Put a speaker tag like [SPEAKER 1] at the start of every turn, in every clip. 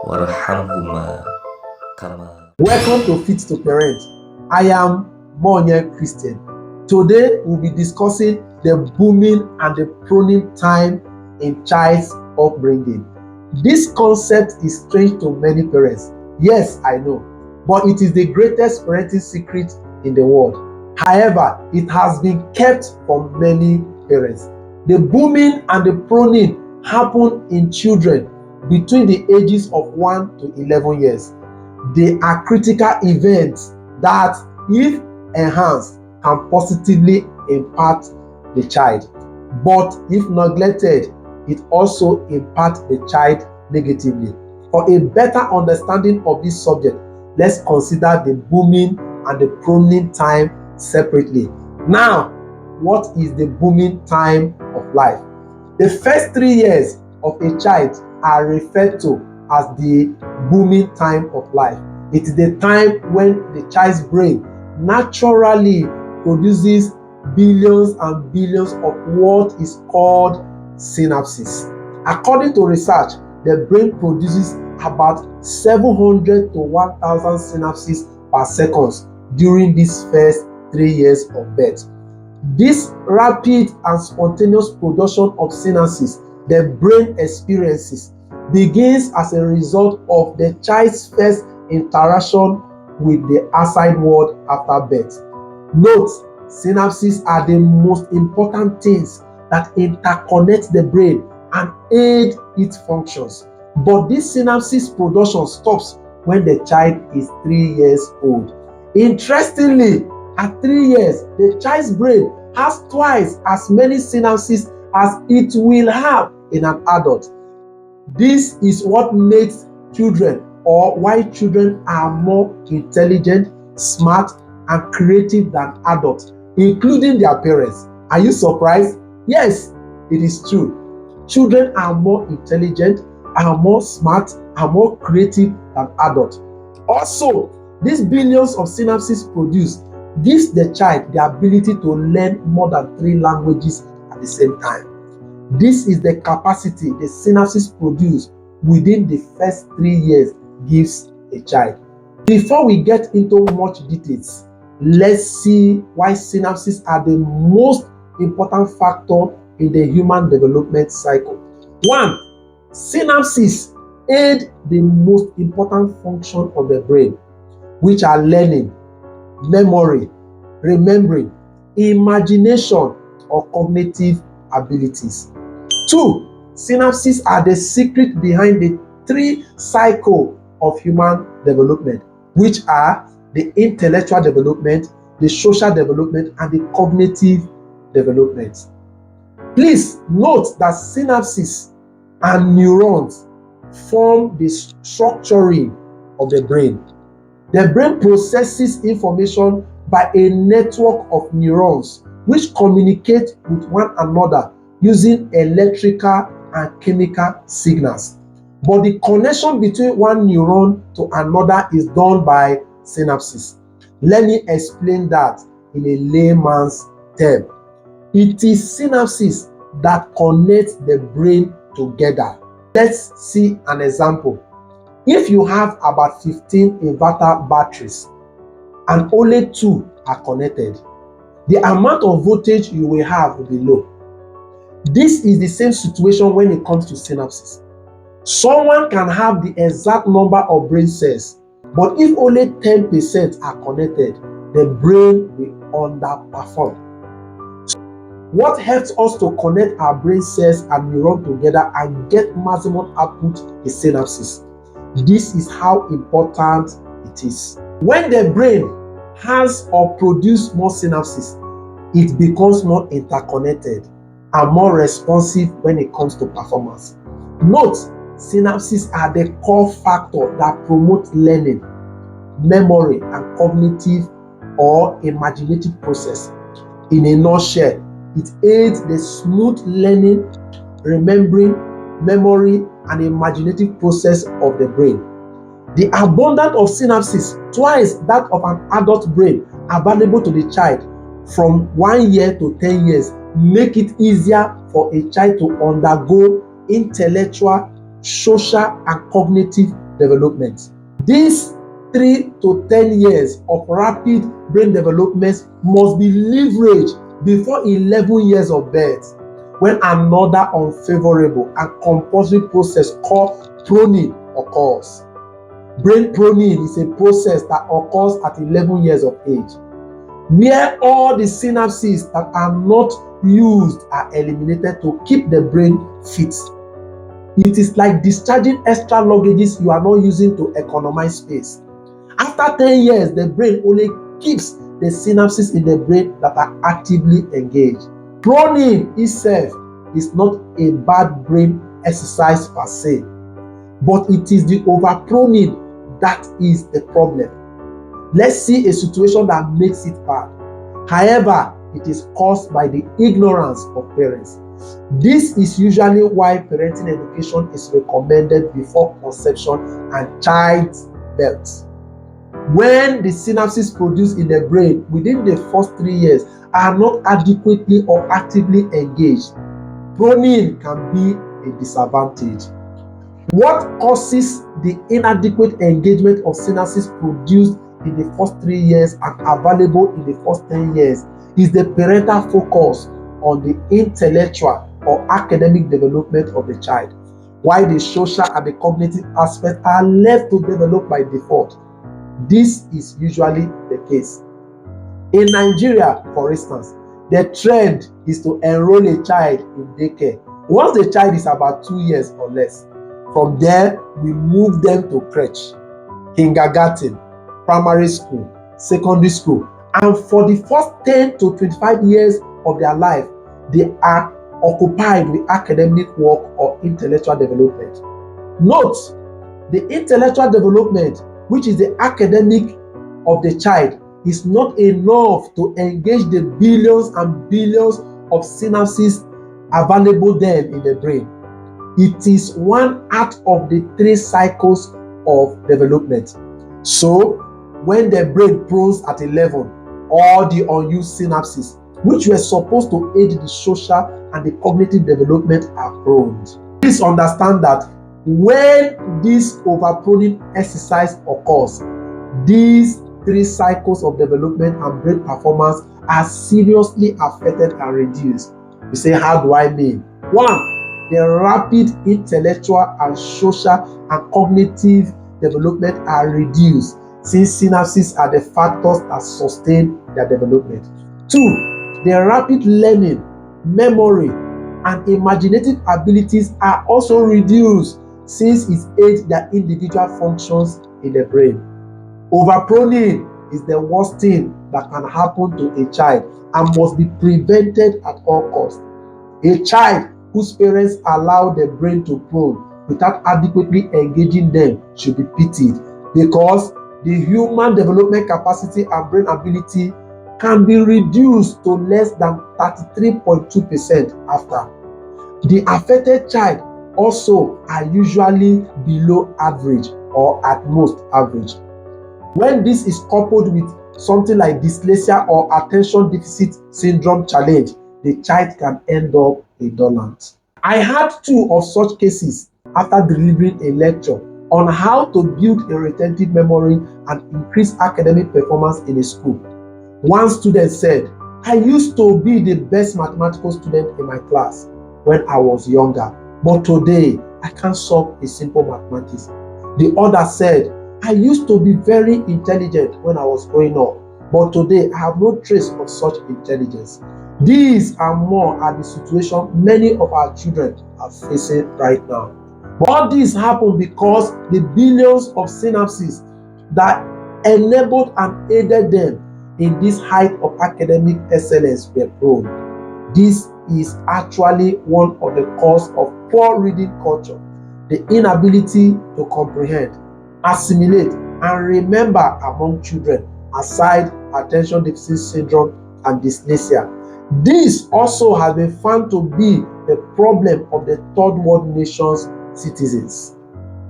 [SPEAKER 1] وارحمهما كما.
[SPEAKER 2] Welcome to Fit to Parent. I am Monye Christian. Today we'll be discussing the booming and the pruning time in child's upbringing. This concept is strange to many parents. Yes, I know, but it is the greatest parenting secret in the world. However, it has been kept from many parents. The booming and the pruning happen in children between the ages of 1 to 11 years. They are critical events that, if enhanced, can positively impact the child. But if neglected, it also impacts the child negatively. For a better understanding of this subject, let's consider the booming and the pruning time separately. Now, what is the booming time of life? The first 3 years of a child are referred to as the booming time of life. It is the time when the child's brain naturally produces billions and billions of what is called synapses. According to research, the brain produces about 700 to 1,000 synapses per second during these first 3 years of birth. This rapid and spontaneous production of synapses the brain experiences begins as a result of the child's first interaction with the outside world after birth. Note, synapses are the most important things that interconnect the brain and aid its functions. But this synapses production stops when the child is 3 years old. Interestingly, at 3 years, the child's brain has twice as many synapses as it will have in an adult. This is what makes children, or why children are more intelligent, smart, and creative than adults, including their parents. Are you surprised? Yes, it is true. Children are more intelligent, are more smart, are more creative than adults. Also, these billions of synapses produced gives the child the ability to learn more than 3 languages at the same time. This is the capacity the synapses produce within the first 3 years gives a child. Before we get into much details, let's see why synapses are the most important factor in the human development cycle. 1. Synapses aid the most important function of the brain, which are learning, memory, remembering, imagination, or cognitive abilities. 2. Synapses are the secret behind the 3 cycles of human development, which are the intellectual development, the social development, and the cognitive development. Please note that synapses and neurons form the structuring of the brain. The brain processes information by a network of neurons which communicate with one another using electrical and chemical signals. But the connection between one neuron to another is done by synapses. Let me explain that in a layman's term. It is synapses that connect the brain together. Let's see an example. If you have about 15 inverter batteries and only 2 are connected, the amount of voltage you will have will be low. This is the same situation when it comes to synapses. Someone can have the exact number of brain cells, but if only 10% are connected, the brain will underperform. What helps us to connect our brain cells and neurons together and get maximum output is synapses. This is how important it is. When the brain has or produces more synapses, it becomes more interconnected and more responsive when it comes to performance. Note, synapses are the core factor that promotes learning, memory, and cognitive or imaginative process. In a nutshell, it aids the smooth learning, remembering, memory, and imaginative process of the brain. The abundance of synapses, twice that of an adult brain, available to the child from 1 year to 10 years, make it easier for a child to undergo intellectual, social, and cognitive development. These 3 to 10 years of rapid brain development must be leveraged before 11 years of birth, when another unfavorable and compulsory process called pruning occurs. Brain pruning is a process that occurs at 11 years of age, where all the synapses that are not used are eliminated to keep the brain fit. It is like discharging extra luggages you are not using to economize space. After 10 years, the brain only keeps the synapses in the brain that are actively engaged. Pruning itself is not a bad brain exercise per se, but it is the over-pruning that is the problem. Let's see a situation that makes it bad. However, it is caused by the ignorance of parents. This is usually why parenting education is recommended before conception and childbirth. When the synapses produced in the brain within the first 3 years are not adequately or actively engaged, pruning can be a disadvantage. What causes the inadequate engagement of synapses produced in the first 3 years and available in the first 10 years is the parental focus on the intellectual or academic development of the child, while the social and the cognitive aspects are left to develop by default. This is usually the case. In Nigeria, for instance, the trend is to enroll a child in daycare once the child is about 2 years or less. From there, we move them to crèche, kindergarten, primary school, secondary school, and for the first 10 to 25 years of their life, they are occupied with academic work or intellectual development. Note, the intellectual development, which is the academic of the child, is not enough to engage the billions and billions of synapses available then in the brain. It is one out of the 3 cycles of development. So, when the brain prunes at 11, all the unused synapses, which were supposed to aid the social and the cognitive development, are pruned. Please understand that when this overpruning exercise occurs, these 3 cycles of development and brain performance are seriously affected and reduced. You say, how do I mean? 1, the rapid intellectual and social and cognitive development are reduced, since synapses are the factors that sustain their development. 2, the rapid learning, memory, and imaginative abilities are also reduced, since it aids their individual functions in the brain. Overpruning is the worst thing that can happen to a child and must be prevented at all costs. A child whose parents allow the brain to prune without adequately engaging them should be pitied, because the human development capacity and brain ability can be reduced to less than 33.2% after. The affected child also are usually below average or at most average. When this is coupled with something like dyslexia or attention deficit syndrome challenge, the child can end up indolent. I had 2 of such cases after delivering a lecture on how to build a retentive memory and increase academic performance in a school. One student said, I used to be the best mathematical student in my class when I was younger, but today I can't solve a simple mathematics. The other said, I used to be very intelligent when I was growing up, but today I have no trace of such intelligence. These and more are the situation many of our children are facing right now. But all this happened because the billions of synapses that enabled and aided them in this height of academic excellence were pruned. This is actually one of the causes of poor reading culture, the inability to comprehend, assimilate, and remember among children, aside attention deficit syndrome and dyslexia. This also has been found to be the problem of the third world nations' citizens.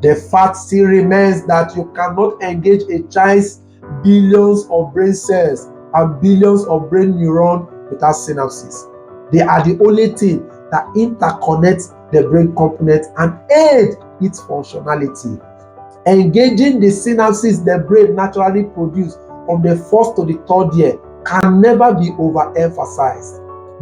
[SPEAKER 2] The fact still remains that you cannot engage a child's billions of brain cells and billions of brain neurons without synapses. They are the only thing that interconnects the brain components and aid its functionality. Engaging the synapses the brain naturally produces from the first to the third year can never be overemphasized.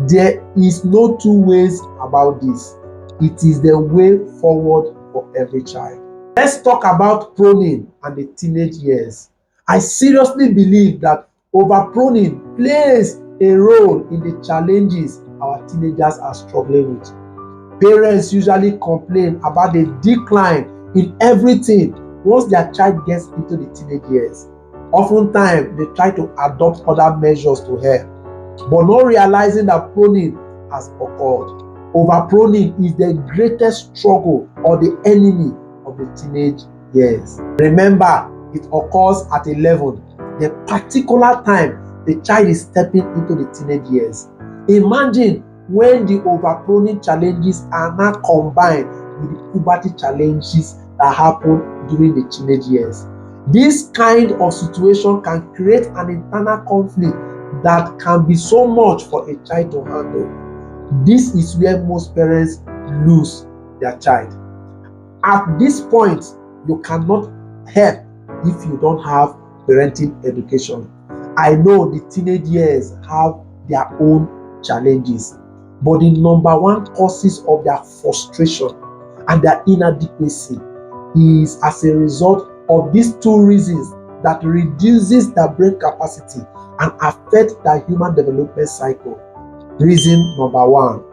[SPEAKER 2] There is no two ways about this. It is the way forward for every child. Let's talk about pruning and the teenage years. I seriously believe that over-pruning plays a role in the challenges our teenagers are struggling with. Parents usually complain about the decline in everything once their child gets into the teenage years. Oftentimes, they try to adopt other measures to help, but not realizing that pruning has occurred. Over-pruning is the greatest struggle or the enemy of the teenage years. Remember, it occurs at 11, the particular time the child is stepping into the teenage years. Imagine when the over-pruning challenges are now combined with the puberty challenges that happen during the teenage years. This kind of situation can create an internal conflict that can be so much for a child to handle. This is where most parents lose their child. At this point, you cannot help if you don't have parenting education. I know the teenage years have their own challenges, but the number one causes of their frustration and their inadequacy is as a result of these two reasons that reduces the brain capacity and affect the human development cycle. Reason number one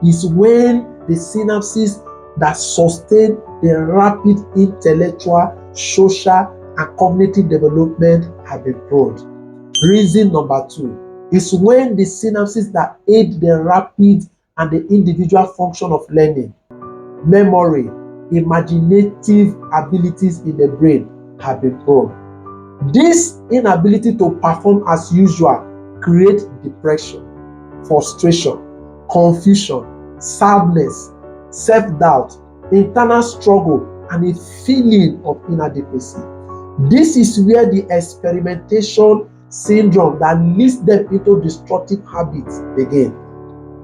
[SPEAKER 2] is when the synapses that sustain the rapid intellectual, social, and cognitive development have been pruned. Reason number two is when the synapses that aid the rapid and the individual function of learning, memory, imaginative abilities in the brain have been pruned. This inability to perform as usual creates depression, frustration, confusion, sadness, self-doubt, internal struggle, and a feeling of inadequacy. This is where the experimentation syndrome that leads them into destructive habits begin.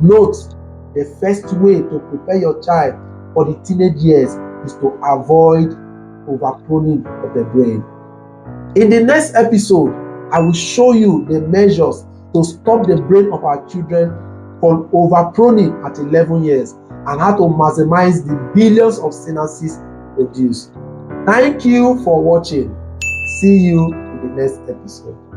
[SPEAKER 2] Note, the first way to prepare your child for the teenage years is to avoid over-pruning of the brain. In the next episode, I will show you the measures to stop the brain of our children from over-pruning at 11 years and how to maximize the billions of synapses produced. Thank you for watching. See you in the next episode.